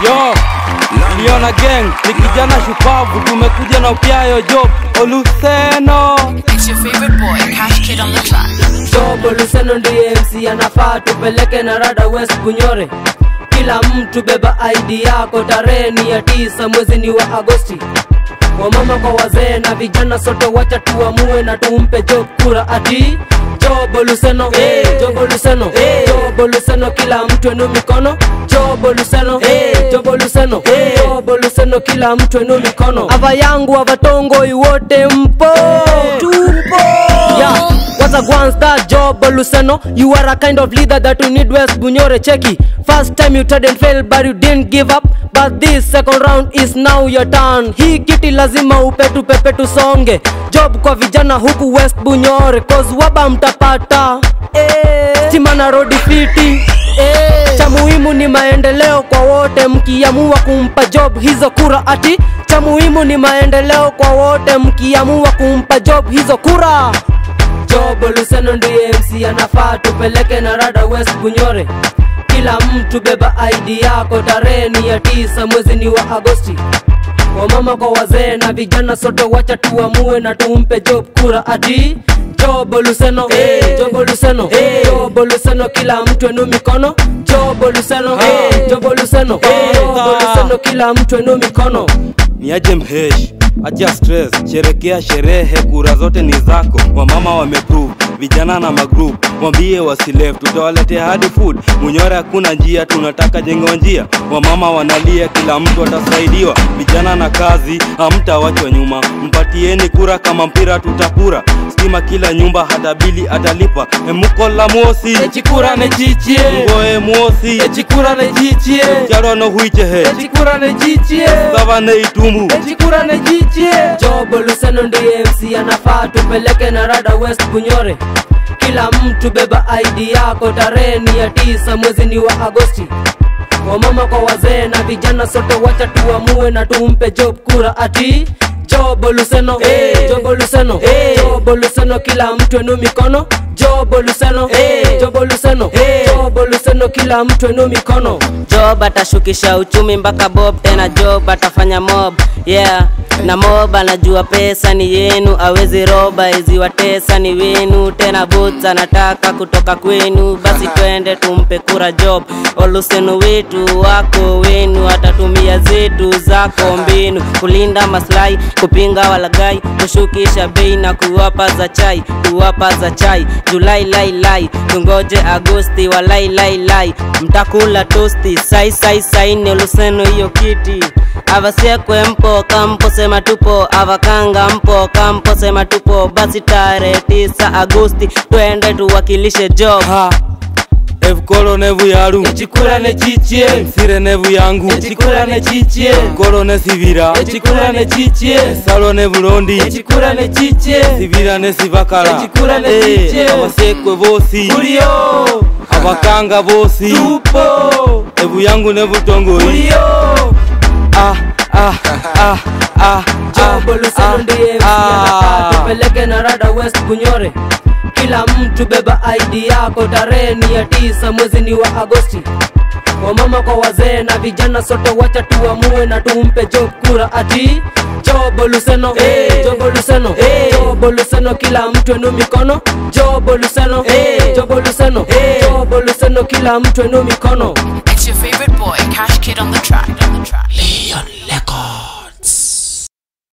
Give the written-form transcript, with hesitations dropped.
Yo, Liona Gang, ni kijana shupavu, tumekuja na upiayo Job Oluseno. It's your favorite boy, Cash Kid on the track. Job Oluseno ndiye MC anafaa tupeleke na rada West Bunyore. Kila mtu beba ID yako, tarehe ni ya 9 mwezi ni wa Agosti. Wamama kwa wazee na vijana sote wacha tuamue na tumpe Job kura ati Job Oluseno, Job Oluseno, Job Oluseno, kila mtu enu mikono. Job Oluseno, Job Oluseno, Job Oluseno, kila mtu enu mikono. Ava yangu avatongo wote mpo tupo. Yeah, what's a one star Job Oluseno? You are a kind of leader that you need West Bunyore. Cheki, first time you tried and failed but you didn't give up. But this second round is now your turn. Hii kiti lazima upetu pepe tusonge. Job kwa vijana huku West Bunyore, cause waba mtapata stima na road fiti. Cha muhimu ni maendeleo kwa wote, mkiamua kumpa Job hizo kura ati. Cha muhimu ni maendeleo kwa wote, mkiamua kumpa Job hizo kura. Job Oluseno ndiye MC anafaa tupeleke na rada West Bunyore. Kila mtu beba ID yako, tarehe ni ya 9 mwezi ni wa Agosti. Wamama kwa wazee na vijana sote wacha tuamue na tumpe Job kura ati Job Oluseno, Job Oluseno, Job Oluseno, kila mtu enu mikono. Job Oluseno, Job Oluseno, Job Oluseno, kila mtu enu mikono. Ni aje mhesh, acha stress, sherekea sherehe, kura zote ni zako. Wamama wameprove, vijana na magroup, mwambie wasileft, tutawaletea hadi food. Bunyore hakuna njia, tunataka jengo njia. Wamama wanalia, kila mtu atasaidiwa. Vijana na kazi, hamtawachwa nyuma. Mpatieni kura kama mpira tutapura. Stima kila nyumba, hata bili atalipa. Emukola mwosi, echikura ne chichie. Ngoe mwosi, echikura ne chichie. Charo no huichehe, echikura ne chichie. Sava ne itumu, echikura ne chichie. Job Oluseno ndiye MC anafaa tupeleke na rada West Bunyore. Kila mtu beba ID yako, tarehe ni ya 9 mwezi ni wa Agosti. Wamama kwa wazee na vijana sote wacha tuamue na tumpe Job kura ati Job Oluseno, Job Oluseno, Job Oluseno, kila mtu enu mikono. Job Oluseno, Job Oluseno, Job Oluseno, kila mtu enu mikono. Job atashukisha uchumi mpaka Bob, tena Job atafanya mob, yeah. Na mob anajua pesa ni yenu, awezi roba hizi watesa ni wenu. Tena boots anataka kutoka kwenu, basi twende tumpe kura Job Oluseno wetu, wako wenu, atatumia zetu zako mbinu. Kulinda maslahi, kupinga walagai, kushukisha bei na kuwapa za chai, kuwapa za chai. Julai lai lai, tungoje Agosti walai lai lai. Mtakula tosti, sai ni Oluseno hiyo kiti. Avasekwe mpo, kampo sema tupo. Avakanga mpo, kampo sema tupo. Basi tarehe 9 Agosti, twende tuwakilishe Job. Evkolo nevu yaru, echikura ne chichie. Sire nevu yangu, echikura ne chichie. Kolo ne sivira, echikura ne chichie. Salo nevu londi, echikura ne chichie. Sivira ne sivakala, echikura ne chichie. Avasekwe vosi, Kurio, avakanga vosi, tupo. Evu yangu nevu tongoi, Kurio. Job Oluseno ndiye MC anafaa tupeleke na rada West Bunyore. Kila mtu beba ID yako, tarehe ni ya 9 mwezi ni wa Agosti. Wamama kwa wazee na vijana sote wacha tuamue na tumpe Job kura ati Job Oluseno, Job Oluseno, Job Oluseno, kila mtu enu mikono. Job Oluseno, Job Oluseno, Job Oluseno, kila mtu enu mikono. It's your favorite boy, Cash Kid on the track.